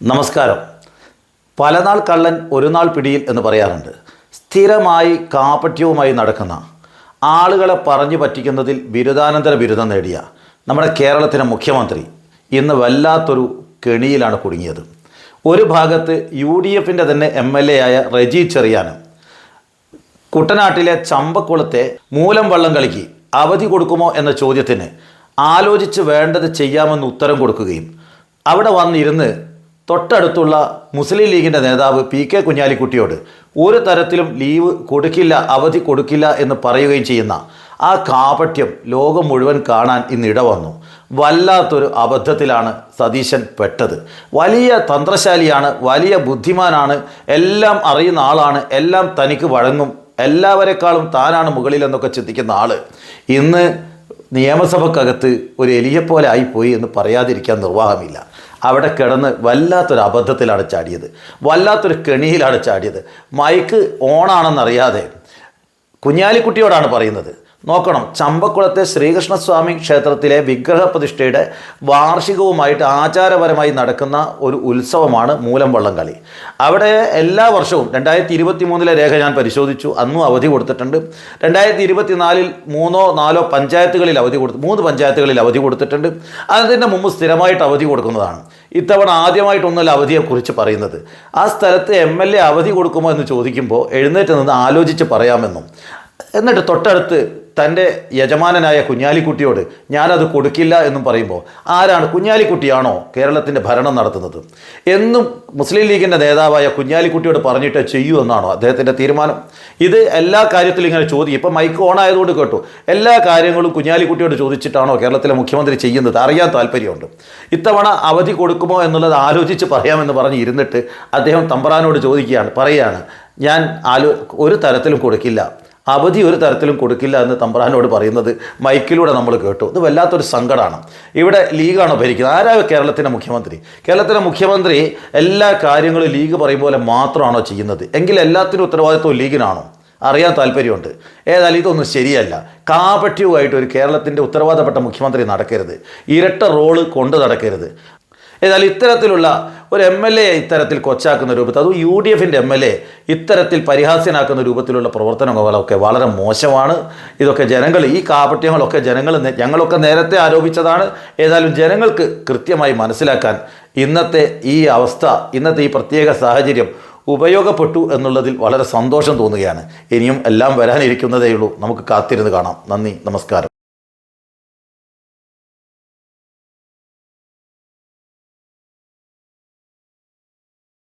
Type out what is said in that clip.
നമസ്കാരം. പലനാൾ കള്ളൻ ഒരു നാൾ പിടിയിൽ എന്ന് പറയാറുണ്ട്. സ്ഥിരമായി കാപട്യവുമായി നടക്കുന്ന ആളുകളെ പറഞ്ഞു പറ്റിക്കുന്നതിൽ ബിരുദാനന്തര ബിരുദം നേടിയ നമ്മുടെ കേരളത്തിലെ മുഖ്യമന്ത്രി ഇന്ന് വല്ലാത്തൊരു കെണിയിലാണ് കുടുങ്ങിയത്. ഒരു ഭാഗത്ത് UDFൻ്റെ തന്നെ MLA ആയ റെജി ചെറിയാനും കുട്ടനാട്ടിലെ ചമ്പക്കുളത്തെ മൂലം വള്ളം കളിക്ക് അവധി കൊടുക്കുമോ എന്ന ചോദ്യത്തിന് ആലോചിച്ച് വേണ്ടത് ചെയ്യാമെന്ന് ഉത്തരം കൊടുക്കുകയും അവിടെ വന്നിരുന്ന് തൊട്ടടുത്തുള്ള മുസ്ലിം ലീഗിൻ്റെ നേതാവ് PK കുഞ്ഞാലിക്കുട്ടിയോട് ഒരു തരത്തിലും ലീവ് കൊടുക്കില്ല, അവധി കൊടുക്കില്ല എന്ന് പറയുകയും ചെയ്യുന്ന ആ കാപട്യം ലോകം മുഴുവൻ കാണാൻ ഇന്നിട വന്നു. വല്ലാത്തൊരു അബദ്ധത്തിലാണ് സതീശൻ പെട്ടത്. വലിയ തന്ത്രശാലിയാണ്, വലിയ ബുദ്ധിമാനാണ്, എല്ലാം അറിയുന്ന ആളാണ്, എല്ലാം തനിക്ക് വഴങ്ങും, എല്ലാവരെക്കാളും താനാണ് മുകളിലെന്നൊക്കെ ചിന്തിക്കുന്ന ആൾ ഇന്ന് നിയമസഭക്കകത്ത് ഒരു എലിയെപ്പോലെ ആയിപ്പോയി എന്ന് പറയാതിരിക്കാൻ നിർവാഹമില്ല. അവിടെ കിടന്ന് വല്ലാത്തൊരു അബദ്ധത്തിലാണ് ചാടിയത്, വല്ലാത്തൊരു കെണിയിലാണ് ചാടിയത്. മൈക്ക് ഓണാണെന്നറിയാതെ കുഞ്ഞാലിക്കുട്ടിയോടാണ് പറയുന്നത്. നോക്കണം, ചമ്പക്കുളത്തെ ശ്രീകൃഷ്ണസ്വാമി ക്ഷേത്രത്തിലെ വിഗ്രഹ പ്രതിഷ്ഠയുടെ വാർഷികവുമായിട്ട് ആചാരപരമായി നടക്കുന്ന ഒരു ഉത്സവമാണ് മൂലം വള്ളം കളി. അവിടെ എല്ലാ വർഷവും 2023 രേഖ ഞാൻ പരിശോധിച്ചു, അന്നും അവധി കൊടുത്തിട്ടുണ്ട്. 2024 3-4 പഞ്ചായത്തുകളിൽ അവധി കൊടുത്തു, 3 പഞ്ചായത്തുകളിൽ അവധി കൊടുത്തിട്ടുണ്ട്. അതിൻ്റെ മുമ്പ് സ്ഥിരമായിട്ട് അവധി കൊടുക്കുന്നതാണ്. ഇത്തവണ ആദ്യമായിട്ടൊന്നുമല്ല അവധിയെക്കുറിച്ച് പറയുന്നത്. ആ സ്ഥലത്ത് MLA അവധി കൊടുക്കുമോ എന്ന് ചോദിക്കുമ്പോൾ എഴുന്നേറ്റ് നിന്ന് ആലോചിച്ച് പറയാമെന്നും, എന്നിട്ട് തൊട്ടടുത്ത് തൻ്റെ യജമാനനായ കുഞ്ഞാലിക്കുട്ടിയോട് ഞാനത് കൊടുക്കില്ല എന്നും പറയുമ്പോൾ ആരാണ്? കുഞ്ഞാലിക്കുട്ടിയാണോ കേരളത്തിൻ്റെ ഭരണം നടത്തുന്നത്? എന്നും മുസ്ലിം ലീഗിൻ്റെ നേതാവായ കുഞ്ഞാലിക്കുട്ടിയോട് പറഞ്ഞിട്ട് ചെയ്യൂ എന്നാണോ അദ്ദേഹത്തിൻ്റെ തീരുമാനം? ഇത് എല്ലാ കാര്യത്തിലും ഇങ്ങനെ ചോദിക്കും. ഇപ്പം മൈക്ക് ഓൺ ആയതുകൊണ്ട് കേട്ടു, എല്ലാ കാര്യങ്ങളും കുഞ്ഞാലിക്കുട്ടിയോട് ചോദിച്ചിട്ടാണോ കേരളത്തിലെ മുഖ്യമന്ത്രി ചെയ്യുന്നത്? അറിയാൻ താല്പര്യമുണ്ട്. ഇത്തവണ അവധി കൊടുക്കുമോ എന്നുള്ളത് ആലോചിച്ച് പറയാമെന്ന് പറഞ്ഞ് ഇരുന്നിട്ട് അദ്ദേഹം തമ്പ്രാനോട് പറയുകയാണ് ഞാൻ ഒരു തരത്തിലും കൊടുക്കില്ല, അവധി ഒരു തരത്തിലും കൊടുക്കില്ല എന്ന് തമ്പ്രാനോട് പറയുന്നത് മൈക്കിലൂടെ നമ്മൾ കേട്ടു. ഇത് വല്ലാത്തൊരു സങ്കടമാണ്. ഇവിടെ ലീഗാണോ ഭരിക്കുന്നത്? ആരാ കേരളത്തിൻ്റെ മുഖ്യമന്ത്രി? കേരളത്തിലെ മുഖ്യമന്ത്രി എല്ലാ കാര്യങ്ങളും ലീഗ് പറയും പോലെ മാത്രമാണോ ചെയ്യുന്നത്? എങ്കിൽ എല്ലാത്തിനും ഉത്തരവാദിത്വം ലീഗിനാണോ? അറിയാൻ താല്പര്യമുണ്ട്. ഏതായാലും ഇതൊന്നും ശരിയല്ല. കാപട്യവുമായിട്ട് ഒരു കേരളത്തിൻ്റെ ഉത്തരവാദപ്പെട്ട മുഖ്യമന്ത്രി നടക്കരുത്, ഇരട്ട റോള് കൊണ്ട് നടക്കരുത്. ഏതായാലും ഇത്തരത്തിലുള്ള ഒരു MLA ഇത്തരത്തിൽ കൊച്ചാക്കുന്ന രൂപത്തിൽ, അതും UDFൻ്റെ MLA ഇത്തരത്തിൽ പരിഹാസ്യനാക്കുന്ന രൂപത്തിലുള്ള പ്രവർത്തനങ്ങളൊക്കെ വളരെ മോശമാണ്. ഇതൊക്കെ ജനങ്ങൾ, ഈ കാപട്യങ്ങളൊക്കെ ഞങ്ങളൊക്കെ നേരത്തെ ആരോപിച്ചതാണ്. ഏതായാലും ജനങ്ങൾക്ക് കൃത്യമായി മനസ്സിലാക്കാൻ ഇന്നത്തെ ഈ അവസ്ഥ, ഇന്നത്തെ ഈ പ്രത്യേക സാഹചര്യം ഉപയോഗപ്പെട്ടു എന്നുള്ളതിൽ വളരെ സന്തോഷം തോന്നുകയാണ്. ഇനിയും എല്ലാം വരാനിരിക്കുന്നതേ ഉള്ളൂ. നമുക്ക് കാത്തിരുന്ന് കാണാം. നന്ദി, നമസ്കാരം.